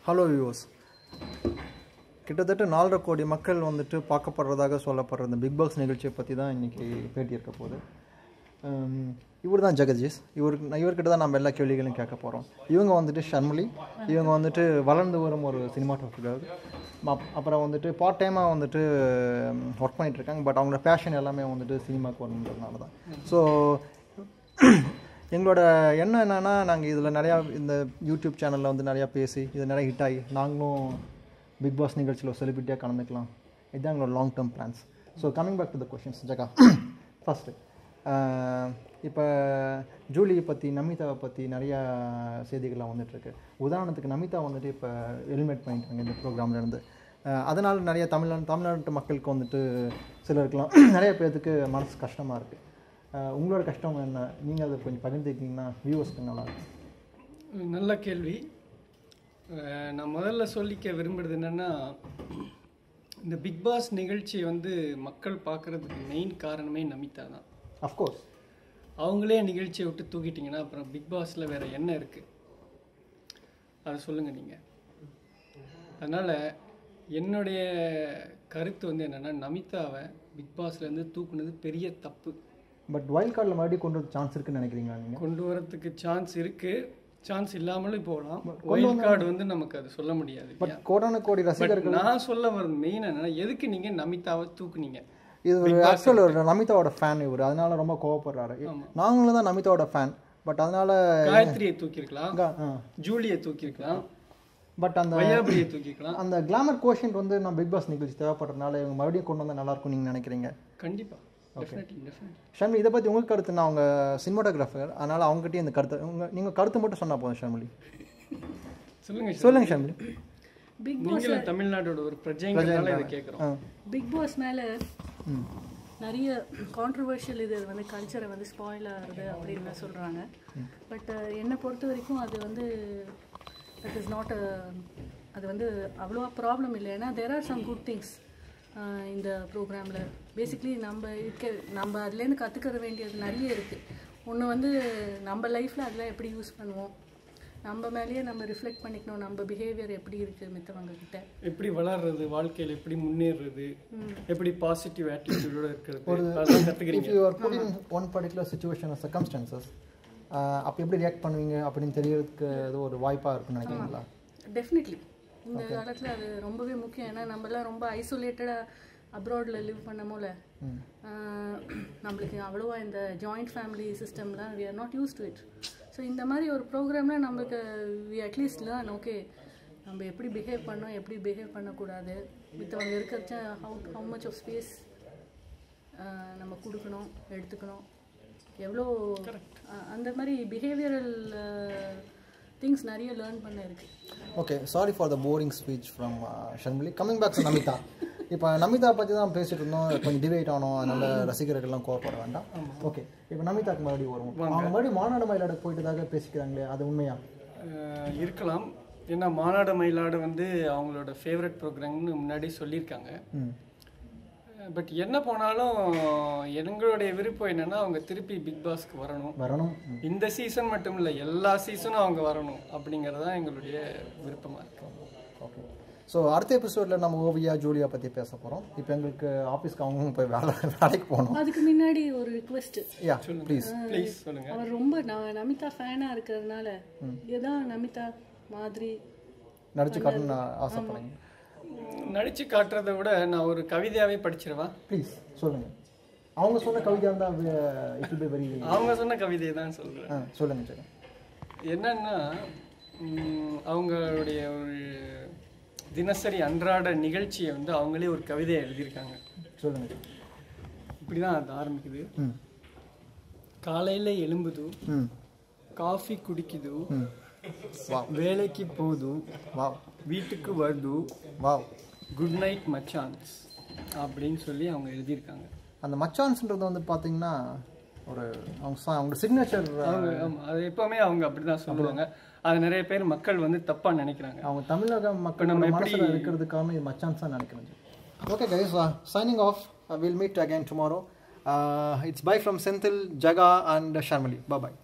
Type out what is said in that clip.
Hello viewers, கிட்டத்தட்ட 4.5 கோடி மக்கள் வந்துட்டு பார்க்கப்படுறதாக சொல்லப்படுற இந்த பிக் பாஸ் நிகழ்ச்சியை பற்றி தான் இன்றைக்கி பேட்டி இருக்க போகுது. இவர் தான் ஜெகதீஷ். இவர்கிட்ட தான் நம்ம எல்லா கேள்விகளையும் கேட்க போகிறோம். இவங்க வந்துட்டு ஷர்மிளி. இவங்க வந்துட்டு வளர்ந்து வரும் ஒரு சினிமாட்டோகிராஃபர். அப்புறம் வந்துட்டு பார்ட் டைமாக வந்துட்டு ஒர்க் பண்ணிகிட்ருக்காங்க. பட் அவங்களோட பேஷன் எல்லாமே வந்துட்டு சினிமாவுக்கு வரணுன்றதுனால தான். ஸோ எங்களோட எண்ணம் என்னென்னா, நாங்கள் இதில் நிறையா இந்த யூடியூப் சேனலில் வந்து நிறையா பேசி இது நிறையா ஹிட் ஆகி நாங்களும் பிக் பாஸ் நிகழ்ச்சியில் ஒரு செலிபிரிட்டியாக கலந்துக்கலாம். இதுதான் எங்களோட long term plans. So coming back to the questions Jega. First, இப்போ ஜூலியை பற்றி, நமிதாவை பற்றி நிறையா செய்திகள்லாம் வந்துட்டுருக்கு. உதாரணத்துக்கு நமிதா வந்துட்டு இப்போ எலிமினேட் பண்ணிட்டாங்க இந்த ப்ரோக்ராம்லேருந்து. அதனால் நிறைய தமிழ்நாட்டு மக்களுக்கு வந்துட்டு சிலருக்குலாம் நிறைய பேர்த்துக்கு மனசு கஷ்டமாக இருக்குது. உங்களோட கஷ்டம் என்ன? நீங்கள் அதை கொஞ்சம் பகிர்ந்துக்கிட்டிங்கன்னா வியூவர்ஸ்க்கு நல்லாயிருக்கும். நல்ல கேள்வி. நான் முதல்ல சொல்லிக்க விரும்புகிறது என்னென்னா, இந்த பிக் பாஸ் நிகழ்ச்சியை வந்து மக்கள் பார்க்குறதுக்கு மெயின் காரணமே நமிதா தான். அஃப்கோர்ஸ் அவங்களே நிகழ்ச்சியை விட்டு தூக்கிட்டிங்கன்னா அப்புறம் பிக் பாஸில் வேறு என்ன இருக்குது அதை சொல்லுங்கள் நீங்கள். அதனால் என்னுடைய கருத்து வந்து என்னென்னா, நமிதாவை பிக் பாஸ்லேருந்து தூக்குனது பெரிய தப்பு. பட் வைல்ட் கார்டில் மறுபடியும் கொண்டு வர சான்ஸ் இருக்குன்னு நினைக்கிறீங்களா நீங்கள்? கொண்டு வரதுக்கு சான்ஸ் இருக்குது, சான்ஸ் இல்லாமலும் போகலாம். வைல்ட் கார்டு வந்து நமக்கு அது சொல்ல முடியாது. பட் கோடான கோடி ரசிகர்கள். நான் சொல்ல வர மெயின் என்னன்னா, எதுக்கு நீங்கள் நமிதாவை தூக்குனீங்க? இது ஒரு ஆக்சுவல் ஒரு நமிதாவோட ஃபேன் இவர், அதனால ரொம்ப கோவப்படுறாரு. நாங்களும் தான் நமிதாவோட ஃபேன். பட் அதனால காயத்ரியை தூக்கியிருக்கலாம், ஜூலியை தூக்கியிருக்கலாம், பட் அந்த வையாபுரியை தூக்கிக்கலாம். அந்த கிளாமர் கோஷன்ட் வந்து நான் பிக் பாஸ் நிகழ்ச்சி தேவைப்படுறதுனால இவங்க மறுபடியும் கொண்டு வந்தால் நல்லாயிருக்கும் நீங்கள் நினைக்கிறீங்க? கண்டிப்பாக. ஷர்மிளி, இதை பற்றி உங்களுக்கு கருத்து? நான் அவங்க சினிமாட்டோகிராஃபர், அதனால் அவங்ககிட்டயும் இந்த கருத்து நீங்கள் கருத்து மட்டும் சொன்னால் போதும். ஷர்மிளி சொல்லுங்க. ஷர்மிளி, பிக் பாஸ் தமிழ்நாடோட ஒரு பிரஜைங்களால இதை கேட்குறோம். பிக் பாஸ் மேலே நிறைய கான்ட்ரவர்ஷியல் இது வந்து கல்ச்சரை வந்து ஸ்பாயில் ஆகுது அப்படின்னு சொல்கிறாங்க. பட் என்னை பொறுத்த வரைக்கும் அது வந்து தட் இஸ் நாட் அது வந்து அவ்வளோவா ப்ராப்ளம் இல்லை. ஏன்னா there are some good things இந்த ப்ரோக்ராமில். பேசிக்லி நம்ம அதுலேருந்து கற்றுக்கிற வேண்டியது நிறைய இருக்குது. ஒன்று வந்து நம்ம லைஃப்பில் அதெல்லாம் எப்படி யூஸ் பண்ணுவோம், நம்ம மேலேயே நம்ம ரிஃப்ளெக்ட் பண்ணிக்கணும். நம்ம பிஹேவியர் எப்படி இருக்குது மித்தவங்க கிட்ட, எப்படி வளர்றது, வாழ்க்கையில் எப்படி முன்னேறது, எப்படி பாசிட்டிவ் ஆட்டிடியூடோட இருக்கிறது, if you are put in one particular situation or circumstances, அப்போ எப்படி ரியாக்ட் பண்ணுவீங்க அப்படின்னு தெரியறதுக்கு அது ஒரு வாய்ப்பாக இருக்குன்னு நினைக்கிறீங்களா? டெஃபினெட்லி இந்த காலத்தில் அது ரொம்பவே முக்கியம். ஏன்னா நம்மளாம் ரொம்ப ஐசோலேட்டடாக அப்ராடில் லிவ் பண்ணமோல நம்மளுக்கு அவ்வளோவா இந்த ஜாயிண்ட் ஃபேமிலி சிஸ்டம்லாம் we are not used to it. So இந்த மாதிரி ஒரு ப்ரோக்ராமில் நம்மளுக்கு வி அட்லீஸ்ட் லேர்ன் ஓகே நம்ம எப்படி பிஹேவ் பண்ணோம், எப்படி பிஹேவ் பண்ணக்கூடாது, மித்தவங்க இருக்கிறச்ச ஹவு மச் ஆஃப் ஸ்பேஸ் நம்ம கொடுக்கணும், எடுத்துக்கணும், எவ்வளோ அந்த மாதிரி பிஹேவியரல் திங்ஸ் நிறைய லேர்ன் பண்ண இருக்குது. Okay, sorry for the boring speech from Sharmili. Coming back to Namitha. இப்போ நமிதா பற்றி தான் பேசிகிட்டு இருந்தோம், கொஞ்சம் டிபேட் ஆனோம், அதனால் ரசிகர்கள்லாம் கோவப்பட வேண்டாம். ஓகே, இப்போ நமிதாக்கு மறுபடியும் வருவோம். அவங்க மறுபடியும் மாநாடு மயிலாடு போயிட்டதாக பேசிக்கிறாங்களே, அது உண்மையா? இருக்கலாம். ஏன்னா மாநாடு மயிலாடு வந்து அவங்களோட ஃபேவரட் ப்ரோக்ராம்னு முன்னாடி சொல்லியிருக்காங்க. பட் என்ன போனாலும் எங்களுடைய விருப்பம் என்னென்னா, அவங்க திருப்பி பிக் பாஸ்க்கு வரணும். இந்த சீசன் மட்டும் இல்லை, எல்லா சீசனும் அவங்க வரணும் அப்படிங்கிறது தான் எங்களுடைய விருப்பமாக இருக்கு. ஓகே, ஸோ அடுத்த எபிசோடில் நம்ம ஓவியா ஜூலியா பற்றி பேச போகிறோம். இப்போ எங்களுக்கு ஆஃபீஸ்க்கு அவங்க போய் வேலைக்கு போகணும். அதுக்கு முன்னாடி ஒரு ரிக்வெஸ்ட். யா ப்ளீஸ் சொல்லுங்க. அவர் ரொம்ப நமிதா ஃபேனாக இருக்கிறதுனால ஏதாவது நமிதா மாதிரி நடிச்சு காட்டணும்னு ஆசைப்படுறீங்க? நடிச்சு காட்டுறதை விட நான் ஒரு கவிதையாவே படிச்சிருவா. ப்ளீஸ் சொல்லுங்க. அவங்க சொன்ன கவிதை தான் அவங்க சொன்ன கவிதையை தான் சொல்றேன். சொல்லுங்க சார். என்னன்னா, அவங்களுடைய ஒரு தினசரி அன்றாட நிகழ்ச்சியை வந்து அவங்களே ஒரு கவிதையை எழுதியிருக்காங்க. சொல்லுங்க. இப்படிதான் அது ஆரம்பிக்குது. காலையில எழும்புது, காஃபி குடிக்குது, வேலைக்கு போகுது, வீட்டுக்கு வருது, குட் நைட் மச்சான்ஸ் அப்படின்னு சொல்லி அவங்க எழுதியிருக்காங்க. அந்த மச்சான்ஸ்ன்றது வந்து பார்த்தீங்கன்னா ஒரு அவங்க சிக்னேச்சர். அது எப்பவுமே அவங்க அப்படிதான் சொல்லுவாங்க. அது நிறைய பேர் மக்கள் வந்து தப்பா நினைக்கிறாங்க. அவங்க தமிழக மக்கள் நம்ம மனசில் இருக்கிறதுக்கான இது மச்சான்ஸ் தான் நினைக்கிறேன். Okay guys, signing off. We'll meet again tomorrow. It's bye from Senthil, Jaga and Sharmili. Bye bye.